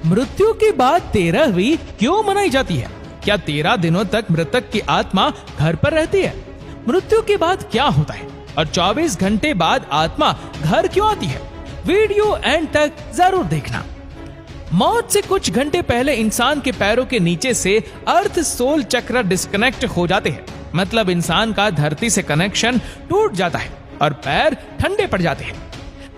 मृत्यु के बाद 13वीं क्यों मनाई जाती है? क्या 13 दिनों तक मृतक की आत्मा घर पर रहती है? मृत्यु के बाद क्या होता है और 24 घंटे बाद आत्मा घर क्यों आती है? वीडियो एंड तक जरूर देखना। मौत से कुछ घंटे पहले इंसान के पैरों के नीचे से अर्थ सोल चक्र डिस्कनेक्ट हो जाते हैं। मतलब इंसान का धरती से कनेक्शन टूट जाता है और पैर ठंडे पड़ जाते हैं।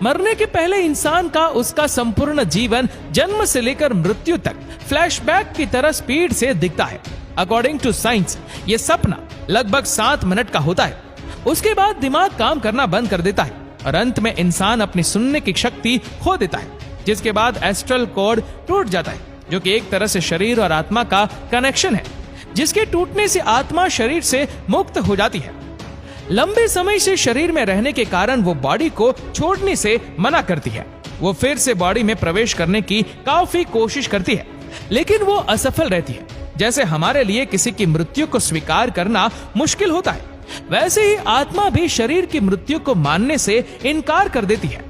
मरने के पहले इंसान का उसका संपूर्ण जीवन जन्म से लेकर मृत्यु तक फ्लैशबैक की तरह स्पीड से दिखता है। अकॉर्डिंग टू साइंस ये सपना लगभग 7 मिनट का होता है। उसके बाद दिमाग काम करना बंद कर देता है और अंत में इंसान अपनी सुनने की शक्ति खो देता है, जिसके बाद एस्ट्रल कॉर्ड टूट जाता है, जो कि एक तरह से शरीर और आत्मा का कनेक्शन है, जिसके टूटने से आत्मा शरीर से मुक्त हो जाती है। लंबे समय से शरीर में रहने के कारण वो बॉडी को छोड़ने से मना करती है। वो फिर से बॉडी में प्रवेश करने की काफी कोशिश करती है, लेकिन वो असफल रहती है। जैसे हमारे लिए किसी की मृत्यु को स्वीकार करना मुश्किल होता है, वैसे ही आत्मा भी शरीर की मृत्यु को मानने से इनकार कर देती है।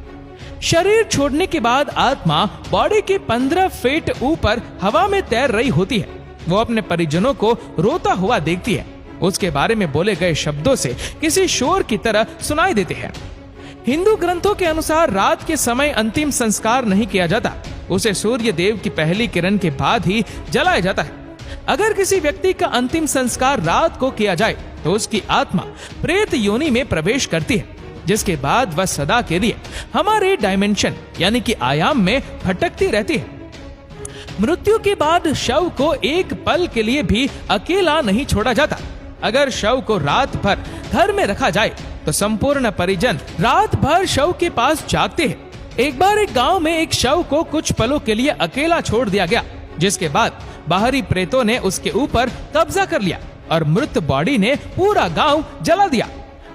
शरीर छोड़ने के बाद आत्मा बॉडी के 15 फीट ऊपर हवा में तैर रही होती है। वो अपने परिजनों को रोता हुआ देखती है। उसके बारे में बोले गए शब्दों से किसी शोर की तरह सुनाई देते हैं। हिंदू ग्रंथों के अनुसार रात के समय अंतिम संस्कार नहीं किया जाता, उसे सूर्य देव की पहली किरण के बाद ही जलाया जाता है। अगर किसी व्यक्ति का अंतिम संस्कार रात को किया जाए तो उसकी आत्मा प्रेत योनि में प्रवेश करती है, जिसके बाद वह सदा के लिए हमारे डायमेंशन यानी कि आयाम में भटकती रहती है। मृत्यु के बाद शव को एक पल के लिए भी अकेला नहीं छोड़ा जाता। अगर शव को रात भर घर में रखा जाए तो संपूर्ण परिजन रात भर शव के पास जागते हैं। एक बार एक गांव में एक शव को कुछ पलों के लिए अकेला छोड़ दिया गया, जिसके बाद बाहरी प्रेतों ने उसके ऊपर कब्जा कर लिया और मृत बॉडी ने पूरा गांव जला दिया।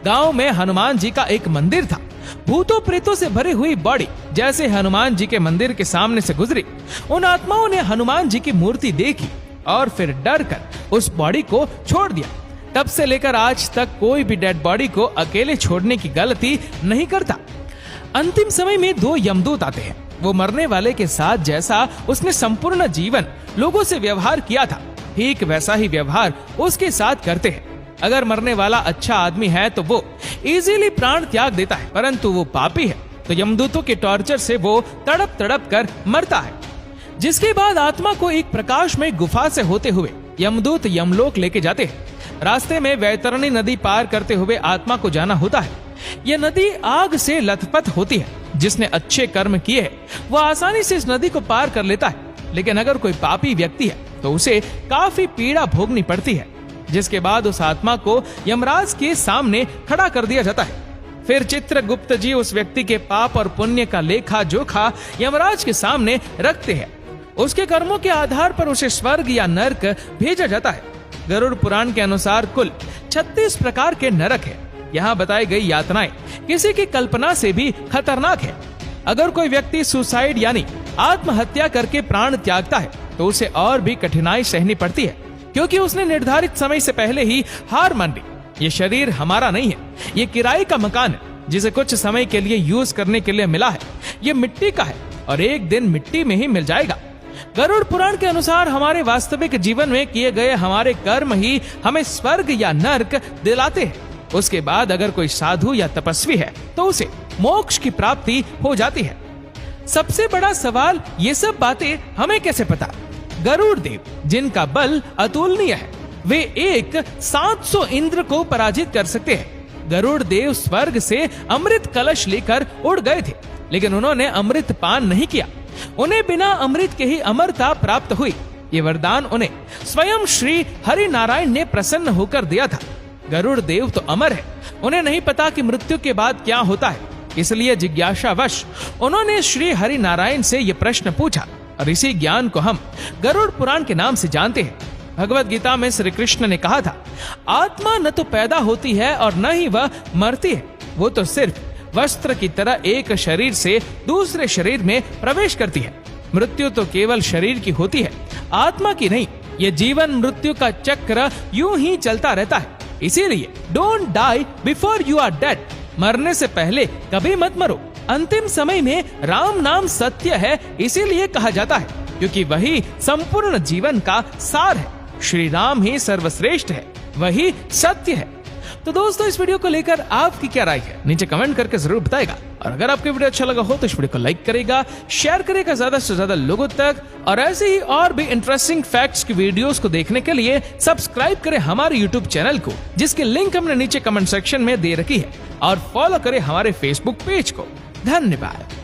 गांव में हनुमान जी का एक मंदिर था। भूतों प्रेतों से भरी हुई बॉडी जैसे हनुमान जी के मंदिर के सामने से गुजरी, उन आत्माओं ने हनुमान जी की मूर्ति देखी और फिर डर कर उस बॉडी को छोड़ दिया। तब से लेकर आज तक कोई भी डेड बॉडी को अकेले छोड़ने की गलती नहीं करता। अंतिम समय में 2 यमदूत आते हैं। वो मरने वाले के साथ जैसा उसने संपूर्ण जीवन लोगों से व्यवहार किया था, ठीक वैसा ही व्यवहार उसके साथ करते हैं। अगर मरने वाला अच्छा आदमी है तो वो इजीली प्राण त्याग देता है, परंतु वो पापी है तो यमदूतों के टॉर्चर से वो तड़प तड़प कर मरता है। जिसके बाद आत्मा को एक प्रकाश में गुफा से होते हुए यमदूत यमलोक लेके जाते हैं। रास्ते में वैतरणी नदी पार करते हुए आत्मा को जाना होता है। यह नदी आग से लथपथ होती है। जिसने अच्छे कर्म किए हैं वह आसानी से इस नदी को पार कर लेता है, लेकिन अगर कोई पापी व्यक्ति है तो उसे काफी पीड़ा भोगनी पड़ती है। जिसके बाद उस आत्मा को यमराज के सामने खड़ा कर दिया जाता है। फिर चित्रगुप्त जी उस व्यक्ति के पाप और पुण्य का लेखा जोखा यमराज के सामने रखते हैं। उसके कर्मों के आधार पर उसे स्वर्ग या नरक भेजा जाता है। गरुड़ पुराण के अनुसार कुल 36 प्रकार के नरक है। यहाँ बताई गई यातनाएं किसी की कल्पना से भी खतरनाक है। अगर कोई व्यक्ति सुसाइड यानी आत्महत्या करके प्राण त्यागता है तो उसे और भी कठिनाई सहनी पड़ती है, क्योंकि उसने निर्धारित समय से पहले ही हार मान ली। ये शरीर हमारा नहीं है, ये किराए का मकान है जिसे कुछ समय के लिए यूज करने के लिए मिला है। ये मिट्टी का है और एक दिन मिट्टी में ही मिल जाएगा। गरुड़ पुराण के अनुसार हमारे वास्तविक जीवन में किए गए हमारे कर्म ही हमें स्वर्ग या नरक दिलाते हैं। उसके बाद अगर कोई साधु या तपस्वी है तो उसे मोक्ष की प्राप्ति हो जाती है। सबसे बड़ा सवाल ये सब बातें हमें कैसे पता? गरुड़ देव जिनका बल अतुलनीय है, वे एक 700 इंद्र को पराजित कर सकते हैं। गरुड़ देव स्वर्ग से अमृत कलश लेकर उड़ गए थे, लेकिन उन्होंने अमृत पान नहीं किया। उन्हें बिना अमृत के ही अमरता प्राप्त हुई। ये वरदान उन्हें स्वयं श्री हरि नारायण ने प्रसन्न होकर दिया था। गरुड़ देव तो अमर है, उन्हें नहीं पता कि मृत्यु के बाद क्या होता है, इसलिए जिज्ञासावश उन्होंने श्री हरि नारायण से ये प्रश्न पूछा और इसी ज्ञान को हम गरुड़ पुराण के नाम से जानते हैं। भगवत गीता में श्री कृष्ण ने कहा था, आत्मा न तो पैदा होती है और न ही वह मरती है, वो तो सिर्फ वस्त्र की तरह एक शरीर से दूसरे शरीर में प्रवेश करती है। मृत्यु तो केवल शरीर की होती है, आत्मा की नहीं। ये जीवन मृत्यु का चक्र यूं ही चलता रहता है। इसीलिए don't die before you are dead, मरने से पहले कभी मत मरो। अंतिम समय में राम नाम सत्य है, इसीलिए कहा जाता है, क्योंकि वही संपूर्ण जीवन का सार है। श्री राम ही सर्वश्रेष्ठ है, वही सत्य है। तो दोस्तों, इस वीडियो को लेकर आपकी क्या राय है, नीचे कमेंट करके जरूर बताएगा। और अगर आपको वीडियो अच्छा लगा हो तो इस वीडियो को लाइक करेगा, शेयर करेगा ज्यादा से ज्यादा लोगों तक, और ऐसे ही और भी इंटरेस्टिंग फैक्ट्स की वीडियोस को देखने के लिए सब्सक्राइब करें हमारे यूट्यूब चैनल को, जिसकी लिंक हमने नीचे कमेंट सेक्शन में दे रखी है, और फॉलो करें हमारे फेसबुक पेज को। धन्यवाद।